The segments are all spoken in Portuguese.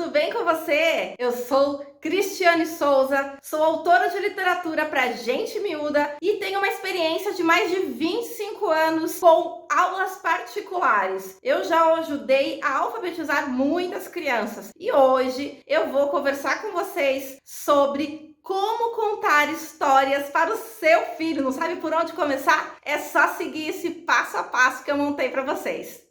tudo bem com você? Eu sou Cristiane Souza, sou autora de literatura para gente miúda e tenho uma experiência de mais de 25 anos com aulas particulares. Eu já ajudei a alfabetizar muitas crianças e hoje eu vou conversar com vocês sobre como contar histórias para o seu filho. Não sabe por onde começar? É só seguir esse passo a passo que eu montei para vocês.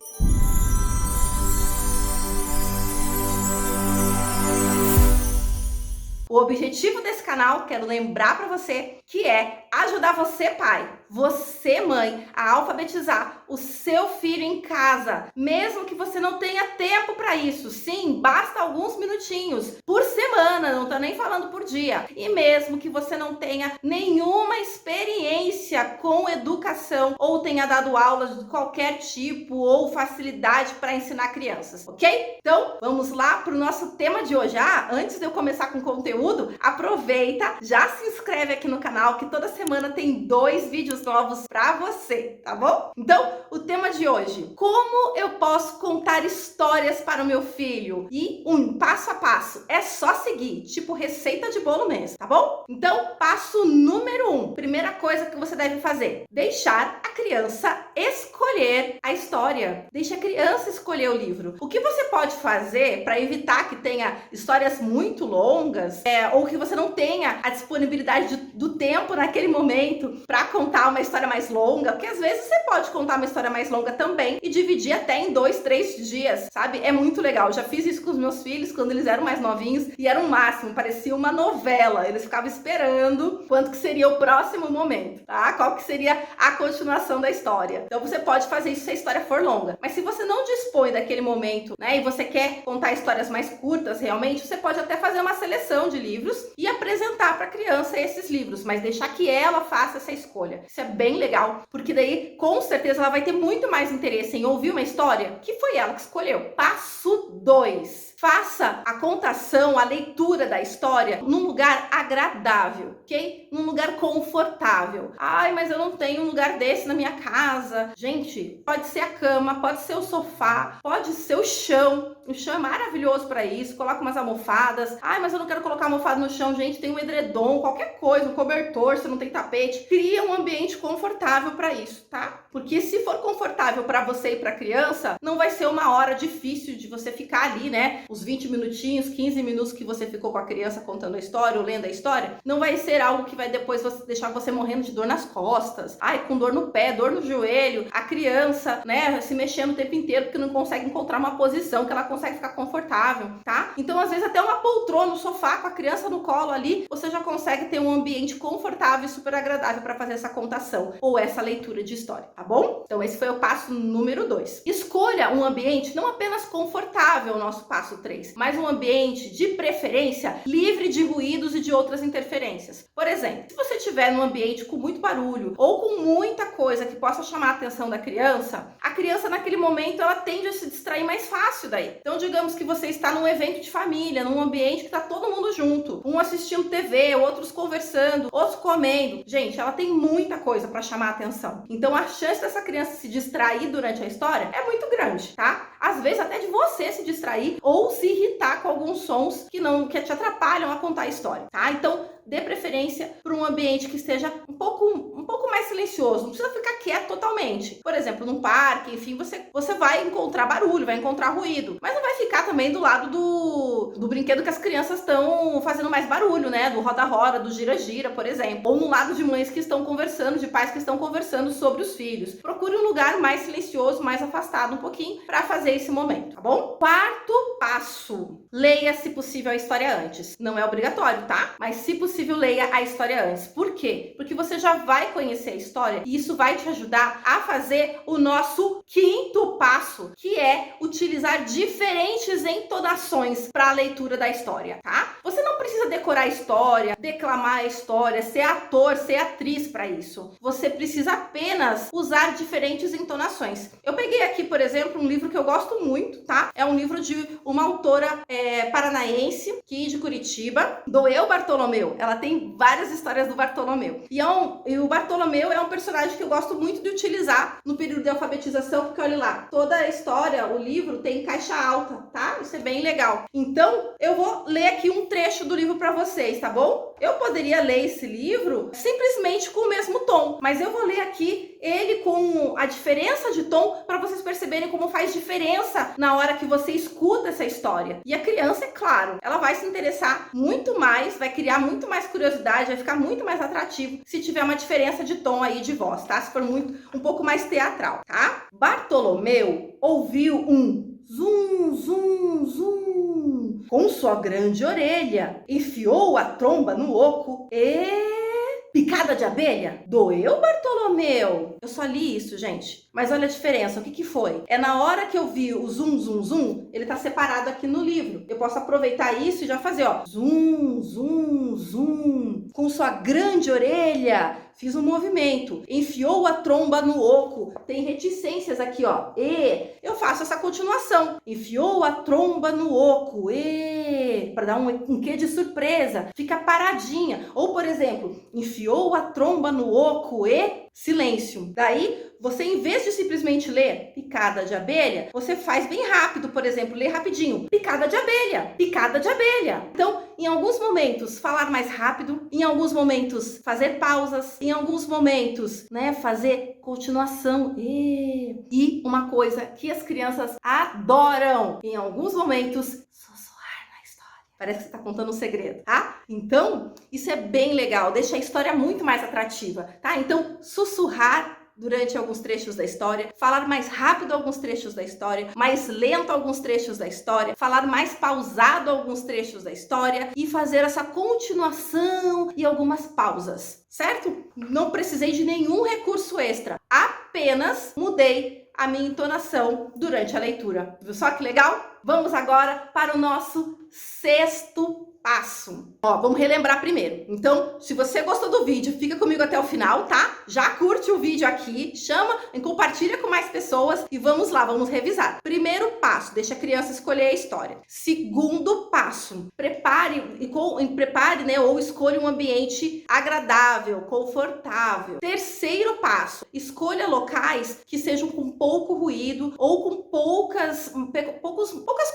O objetivo desse canal, quero lembrar para você, que é ajudar você, pai, você, mãe, a alfabetizar o seu filho em casa, mesmo que você não tenha tempo para isso. Sim, basta alguns minutinhos por semana, não tô nem falando por dia. E mesmo que você não tenha nenhuma experiência com educação ou tenha dado aulas de qualquer tipo ou facilidade para ensinar crianças, ok? Então, vamos lá para o nosso tema de hoje. Antes de eu começar com o conteúdo, aproveita, já se inscreve aqui no canal que toda semana tem 2 vídeos novos para você, tá bom? Então, o tema de hoje: como eu posso contar histórias para o meu filho? E passo a passo, é só seguir, tipo receita de bolo mesmo, tá bom? Então, passo número 1, primeira coisa que você deve fazer: deixar a criança escolher a história. Deixa a criança escolher o livro. O que você pode fazer para evitar que tenha histórias muito longas, ou que você não tenha a disponibilidade do tempo naquele momento para contar uma história mais longa, porque às vezes você pode contar uma história mais longa também e dividir até em 2, 3 dias, sabe? É muito legal. Eu já fiz isso com os meus filhos quando eles eram mais novinhos e era o máximo, parecia uma novela. Eles ficavam esperando quando que seria o próximo momento, tá? Qual que seria a continuação da história. Então você pode fazer isso se a história for longa. Mas se você não dispõe daquele momento, né, e você quer contar histórias mais curtas, realmente, você pode até fazer uma seleção de livros e apresentar para a criança esses livros, mas deixar que ela faça essa escolha. Isso é bem legal, porque daí com certeza ela vai ter muito mais interesse em ouvir uma história que foi ela que escolheu. Passo 2. Faça a contação, a leitura da história num lugar agradável, ok? Num lugar confortável. Mas eu não tenho um lugar desse na minha casa. Gente, pode ser a cama, pode ser o sofá, pode ser o chão. O chão é maravilhoso para isso. Coloca umas almofadas. Mas eu não quero colocar almofada no chão, gente. Tem um edredom, qualquer coisa, um cobertor, se não tem tapete. Cria um ambiente confortável para isso, tá? Porque se for confortável para você e para a criança, não vai ser uma hora difícil de você ficar ali, né? Os 20 minutinhos, 15 minutos que você ficou com a criança contando a história ou lendo a história, não vai ser algo que vai depois deixar você morrendo de dor nas costas, com dor no pé, dor no joelho, a criança, né, se mexendo o tempo inteiro porque não consegue encontrar uma posição que ela consegue ficar confortável, tá? Então, às vezes, até uma poltrona no sofá com a criança no colo ali, você já consegue ter um ambiente confortável e super agradável para fazer essa contação ou essa leitura de história, tá bom? Então, esse foi o passo número 2. Escolha um ambiente não apenas confortável, o nosso passo 3, mas um ambiente de preferência livre de ruídos e de outras interferências. Por exemplo, se você estiver num ambiente com muito barulho ou com muita coisa que possa chamar a atenção da criança, a criança naquele momento ela tende a se distrair mais fácil daí. Então, digamos que você está num evento de família, num ambiente que está todo mundo junto, um assistindo TV, outros conversando, outros comendo. Gente, ela tem muita coisa para chamar a atenção. Então, a chance dessa criança se distrair durante a história é muito grande, tá? Às vezes até de você se distrair ou se irritar com alguns sons que te atrapalham a contar a história, tá? Então, dê preferência para um ambiente que esteja um pouco mais silencioso. Não precisa ficar quieto totalmente. Por exemplo, num parque, enfim, você vai encontrar barulho, vai encontrar ruído, mas não vai ficar também do lado do brinquedo que as crianças estão fazendo mais barulho, né? Do roda-roda, do gira-gira, por exemplo. Ou no lado de mães que estão conversando, de pais que estão conversando sobre os filhos. Procure um lugar mais silencioso, mais afastado um pouquinho para fazer esse momento, tá bom? 4º passo: leia, se possível, a história antes. Não é obrigatório, tá? Mas, se possível, leia a história antes. Por quê? Porque você já vai conhecer a história e isso vai te ajudar a fazer o nosso 5º passo, que é utilizar diferentes entonações para a leitura da história, tá? Você não precisa decorar a história, declamar a história, ser ator, ser atriz para isso. Você precisa apenas usar diferentes entonações. Eu peguei aqui, por exemplo, um livro que eu gosto muito, tá? É um livro de uma uma autora paranaense, aqui de Curitiba, Doeu Bartolomeu. Ela tem várias histórias do Bartolomeu. E o Bartolomeu é um personagem que eu gosto muito de utilizar no período de alfabetização, porque olha lá, toda a história, o livro tem caixa alta, tá? Isso é bem legal. Então, eu vou ler aqui um trecho do livro para vocês, tá bom? Eu poderia ler esse livro simplesmente com o mesmo tom, mas eu vou ler aqui ele com a diferença de tom para vocês perceberem como faz diferença na hora que você escuta essa história. E a criança, é claro, ela vai se interessar muito mais, vai criar muito mais curiosidade, vai ficar muito mais atrativo se tiver uma diferença de tom aí de voz, tá? Se for um pouco mais teatral, tá? Bartolomeu ouviu um zum, zum, zum com sua grande orelha, enfiou a tromba no oco e... Picada de abelha? Doeu, Bartolomeu? Eu só li isso, gente. Mas olha a diferença. O que foi? É na hora que eu vi o zum, zum, zum, ele tá separado aqui no livro. Eu posso aproveitar isso e já fazer, ó. Zum, zum, zum. Com sua grande orelha, fiz um movimento. Enfiou a tromba no oco. Tem reticências aqui, ó. E eu faço essa continuação. Enfiou a tromba no oco. E para dar um quê de surpresa. Fica paradinha. Ou, por exemplo, enfiou a tromba no oco e silêncio. Daí, você, em vez de simplesmente ler picada de abelha, você faz bem rápido, por exemplo, lê rapidinho. Picada de abelha, picada de abelha. Então, em alguns momentos, falar mais rápido. Em alguns momentos, fazer pausas. Em alguns momentos, né, fazer continuação. E uma coisa que as crianças adoram. Em alguns momentos, parece que você está contando um segredo, tá? Então, isso é bem legal, deixa a história muito mais atrativa, tá? Então, sussurrar durante alguns trechos da história, falar mais rápido alguns trechos da história, mais lento alguns trechos da história, falar mais pausado alguns trechos da história e fazer essa continuação e algumas pausas, certo? Não precisei de nenhum recurso extra, apenas mudei a minha entonação durante a leitura. Viu só que legal? Vamos agora para o nosso sexto passo. Ó, vamos relembrar primeiro. Então, se você gostou do vídeo, fica comigo até o final, tá? Já curte o vídeo aqui, chama e compartilha com mais pessoas e vamos lá, vamos revisar. Primeiro passo, deixa a criança escolher a história. Segundo passo, prepare, né, ou escolha um ambiente agradável, confortável. Terceiro passo, escolha locais que sejam com pouco ruído ou com poucas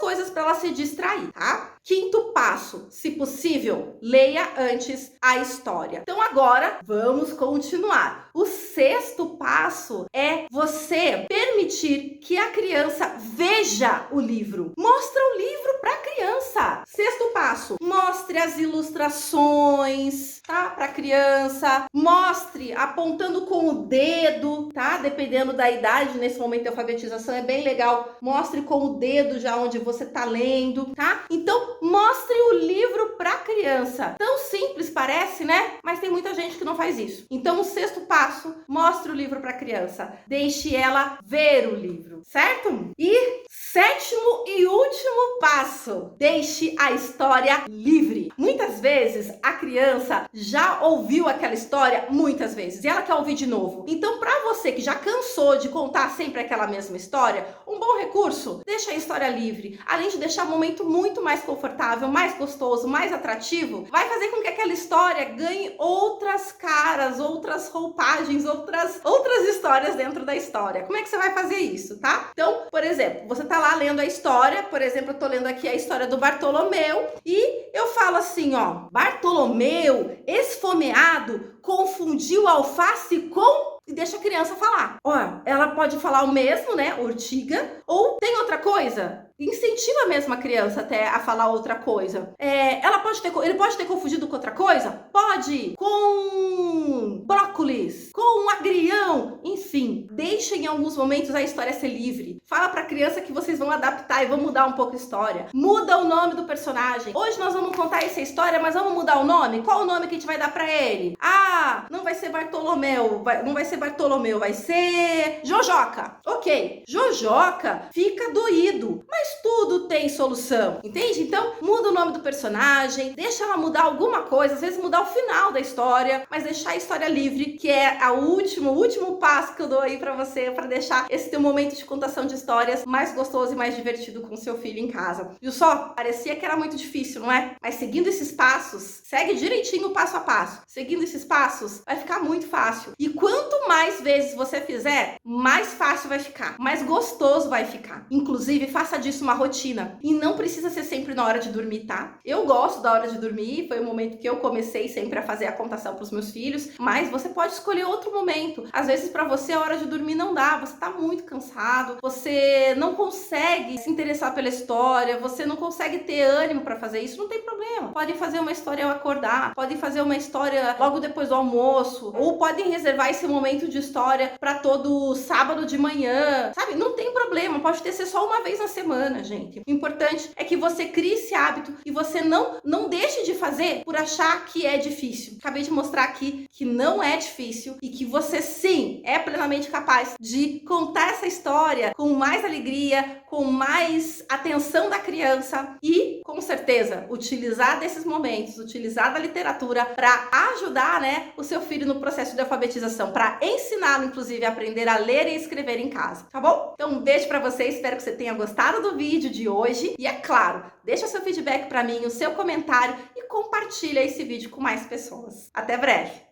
coisas para ela se distrair, tá? Quinto passo, se possível, leia antes a história. Então agora vamos continuar. O sexto passo é você permitir que a criança veja o livro. Mostra o livro para a criança. Sexto passo, mostre as ilustrações, tá? Para a criança. Mostre apontando com o dedo, tá? Dependendo da idade, nesse momento de alfabetização é bem legal. Mostre com o dedo já onde você tá lendo, tá? Então, mostre o livro para a criança. Tão simples parece, né? Mas tem muita gente que não faz isso. Então, o sexto passo, mostre o livro para a criança. Deixe ela ver o livro, certo? E sétimo e último passo, deixe a história livre. Muitas vezes a criança já ouviu aquela história muitas vezes e ela quer ouvir de novo. Então, para você que já cansou de contar sempre aquela mesma história, um bom recurso, deixa a história livre. Além de deixar o momento muito mais confortável, mais gostoso, mais atrativo, vai fazer com que aquela história ganhe outras caras, outras roupagens, outras histórias dentro da história. Como é que você vai fazer isso, tá? Então, por exemplo, você tá lá lendo a história, por exemplo, eu tô lendo aqui a história do Bartolomeu e eu falo assim, ó, Bartolomeu, esfomeado, confundiu alface com... E deixa a criança falar. Ó, ela pode falar o mesmo, né, urtiga, ou tem outra coisa. Incentiva mesmo a criança até a falar outra coisa. Ele pode ter confundido com outra coisa? Pode! Com brócolis, com um agrião, enfim. Deixa em alguns momentos a história ser livre. Fala pra criança que vocês vão adaptar e vão mudar um pouco a história. Muda o nome do personagem. Hoje nós vamos contar essa história, mas vamos mudar o nome? Qual o nome que a gente vai dar pra ele? Ah, não vai ser Bartolomeu, não vai ser Bartolomeu, vai ser Jojoca. Ok, Jojoca fica doído, mas tudo tem solução, entende? Então, muda o nome do personagem, personagem, deixa ela mudar alguma coisa, às vezes mudar o final da história, mas deixar a história livre, que é o último passo que eu dou aí pra você, pra deixar esse teu momento de contação de histórias mais gostoso e mais divertido com o seu filho em casa. Viu só? Parecia que era muito difícil, não é? Mas seguindo esses passos, segue direitinho o passo a passo. Seguindo esses passos, vai ficar muito fácil. E quanto mais vezes você fizer, mais fácil vai ficar, mais gostoso vai ficar. Inclusive, faça disso uma rotina. E não precisa ser sempre na hora de dormir, tá? Eu gosto da hora de dormir, foi o momento que eu comecei sempre a fazer a contação para os meus filhos, mas você pode escolher outro momento. Às vezes para você a hora de dormir não dá, você tá muito cansado, você não consegue se interessar pela história, você não consegue ter ânimo para fazer isso, não tem problema. Podem fazer uma história ao acordar, podem fazer uma história logo depois do almoço, ou podem reservar esse momento de história para todo sábado de manhã, sabe? Não tem problema, pode ser só uma vez na semana, gente. O importante é que você crie esse hábito e você não deixe de fazer por achar que é difícil. Acabei de mostrar aqui que não é difícil e que você sim é plenamente capaz de contar essa história com mais alegria, com mais atenção da criança e, com certeza, utilizar desses momentos, utilizar da literatura para ajudar, né, o seu filho no processo de alfabetização, para ensiná-lo, inclusive, a aprender a ler e escrever em casa, tá bom? Então, um beijo para você, espero que você tenha gostado do vídeo de hoje e, é claro, deixa seu feedback para mim, o seu comentário e compartilha esse vídeo com mais pessoas. Até breve!